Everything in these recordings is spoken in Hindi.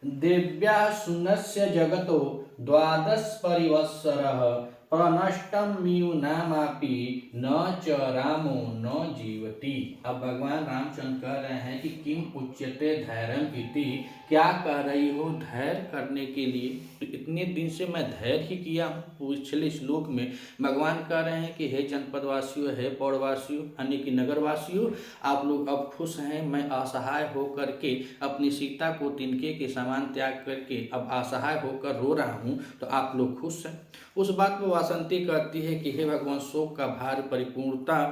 देव्या सुनस्य जगतो द्वादश परिवत्सरः प्रनष्टमिव नामापि न च रामो न जीवति। अब भगवान रामचंद्र कह रहे हैं कि किम उच्यते धैर्यम इति, क्या कह रही हो धैर्य करने के लिए। तो इतने दिन से मैं धैर्य ही किया हूँ। पिछले श्लोक में भगवान कह रहे हैं कि हे जनपदवासियों, हे पौड़वासियों यानी कि नगरवासियों, आप लोग अब खुश हैं। मैं असहाय होकर के अपनी सीता को तिनके के समान त्याग करके अब असहाय होकर रो रहा हूँ, तो आप लोग खुश हैं। उस बात पर वासंती कहती है कि हे भगवान, शोक का भार परिपूर्णता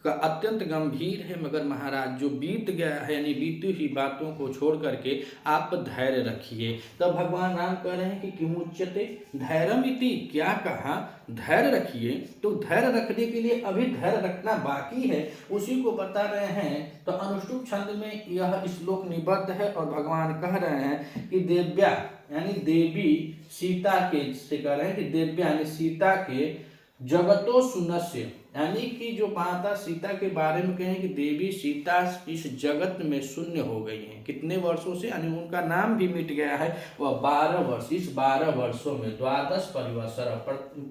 का अत्यंत गंभीर है, मगर महाराज जो बीत गया है यानी बीती हुई बातों को छोड़ करके आप धैर्य रखिए। तब भगवान राम कह रहे हैं कि किमुच्यते धैर्यम इति, क्या कहा धैर्य रखिए। तो धैर्य रखने के लिए अभी धैर्य रखना बाकी है, उसी को बता रहे हैं। तो अनुष्टुप छंद में यह श्लोक निबद्ध है और भगवान कह रहे हैं कि देव्या यानी देवी सीता के से कह रहे हैं कि देव्या यानी सीता के जगतो सुनस्य यानी कि जो माता सीता के बारे में कहें कि देवी सीता इस जगत में शून्य हो गई हैं। कितने वर्षों से, यानी उनका नाम भी मिट गया है। वह 12 वर्ष, इस 12 वर्षों में द्वादश परिवर्षर,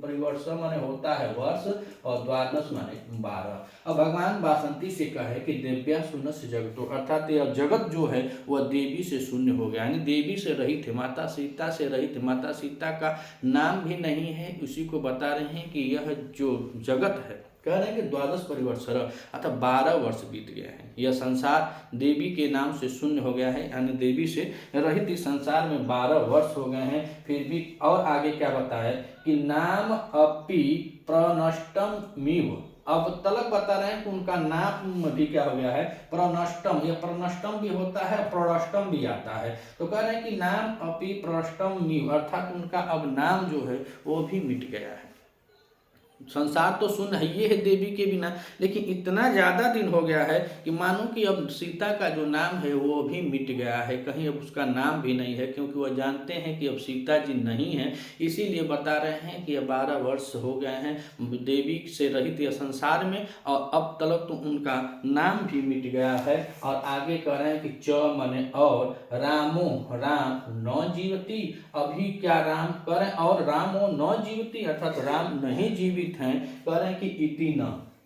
परिवर्षर माने होता है वर्ष और द्वादश माने 12। अब भगवान वासंती से कहे कि देव्या शून्य से जगतो, अर्थात यह जगत जो है वह देवी से शून्य हो गया, यानी देवी से रहित है, माता सीता से रहित, माता सीता का नाम भी नहीं है। उसी को बता रहे हैं कि यह जो जगत है, कह रहे हैं कि द्वादश परिवर्षर अर्थात 12 वर्ष बीत गए हैं। यह संसार देवी के नाम से शून्य हो गया है, यानी देवी से रहित इस संसार में 12 वर्ष हो गए हैं। फिर भी और आगे क्या बताया कि नाम अपि प्रनष्टम मीव, अब तलक बता रहे हैं कि उनका नाम भी क्या हो गया है प्रनष्टम। यह प्रनष्टम भी होता है, प्रणष्टम भी आता है। तो कह रहे हैं कि नाम अपि प्रनष्टम मीव, अर्थात उनका अब नाम जो है वो भी मिट गया है। संसार तो शून्य है, ये है देवी के बिना, लेकिन इतना ज़्यादा दिन हो गया है कि मानो कि अब सीता का जो नाम है वो भी मिट गया है, कहीं अब उसका नाम भी नहीं है, क्योंकि वह जानते हैं कि अब सीता जी नहीं है। इसीलिए बता रहे हैं कि अब 12 वर्ष हो गए हैं देवी से रहित यह संसार में, और अब तलक तो उनका नाम भी मिट गया है। और आगे कह रहे हैं कि च मने और, रामो राम न जीवती, अभी क्या राम करें और रामो न जीवती, अर्थात राम नहीं जीवित हैं। कह रहे हैं कि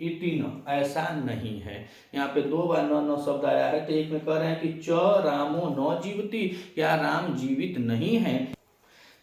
इति न ऐसा नहीं है। यहाँ पे 2 बार न शब्द आया है। तो एक में कह रहे हैं कि च रामो न जीवती, क्या राम जीवित नहीं है।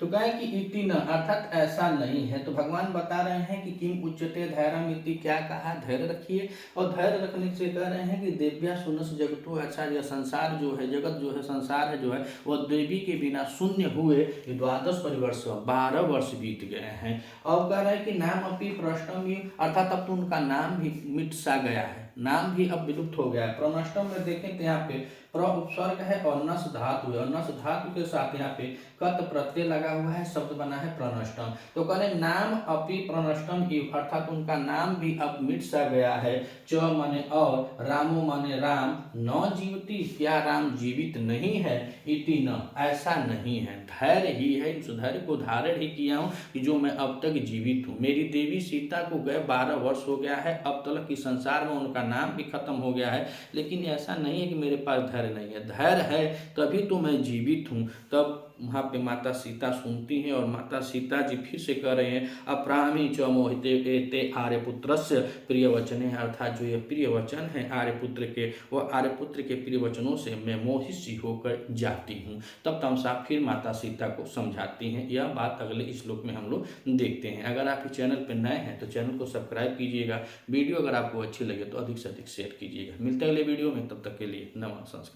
तो कहे कि इति न अर्थात ऐसा नहीं है। तो भगवान बता रहे हैं कि किम उच्यते धैर्यम इति, क्या कहा धैर्य रखिए। और धैर्य रखने से कह रहे हैं कि देव्या शून्य जगतो, अच्छा यह संसार जो है, जगत जो है, संसार है जो है वह देवी के बिना शून्य हुए। द्वादश परिवर्ष 12 वर्ष बीत गए हैं। और कह रहे हैं कि नाम अपि प्रष्टम, अर्थात अब तो उनका नाम भी मिट सा गया है, नाम भी अब विलुप्त हो गया है। प्रनष्टम में देखें तो यहाँ पे प्र उपसर्ग है और नस धातु है, और नस धातु के साथ यहाँ पे कत प्रत्यय लगा हुआ है, शब्द बना है प्रनष्टम। तो कहने नाम अपि प्रनष्टम ही, अर्थात उनका नाम भी अब मिट सा गया है। च माने और, रामो माने राम, न जीवती, क्या राम जीवित नहीं है, इति न ऐसा नहीं है। धैर्य ही है, इस धैर्य को धारण ही किया हूँ कि जो मैं अब तक जीवित हूँ। मेरी देवी सीता को गए 12 वर्ष हो गया है, अब तक इस संसार में उनका नाम भी खत्म हो गया है, लेकिन ऐसा नहीं है कि मेरे पास धैर्य नहीं है। धैर्य है तभी तो मैं जीवित हूँ। तब वहाँ पे माता सीता सुनती हैं और माता सीता जी फिर से कह रहे हैं अप्रामी च मोहिते एते आर्यपुत्रस्य प्रिय वचने, अर्थात जो ये प्रिय वचन है आर्यपुत्र के, वह आर्यपुत्र के प्रिय वचनों से मैं मोहित सी होकर जाती हूँ। तब तमसा फिर माता सीता को समझाती हैं। यह बात अगले श्लोक में हम लोग देखते हैं। अगर आप इस चैनल पर नए हैं तो चैनल को सब्सक्राइब कीजिएगा। वीडियो अगर आपको अच्छी लगे तो अधिक से अधिक शेयर कीजिएगा। मिलते हैं अगले वीडियो में, तब तक के लिए नमः संस्कृत।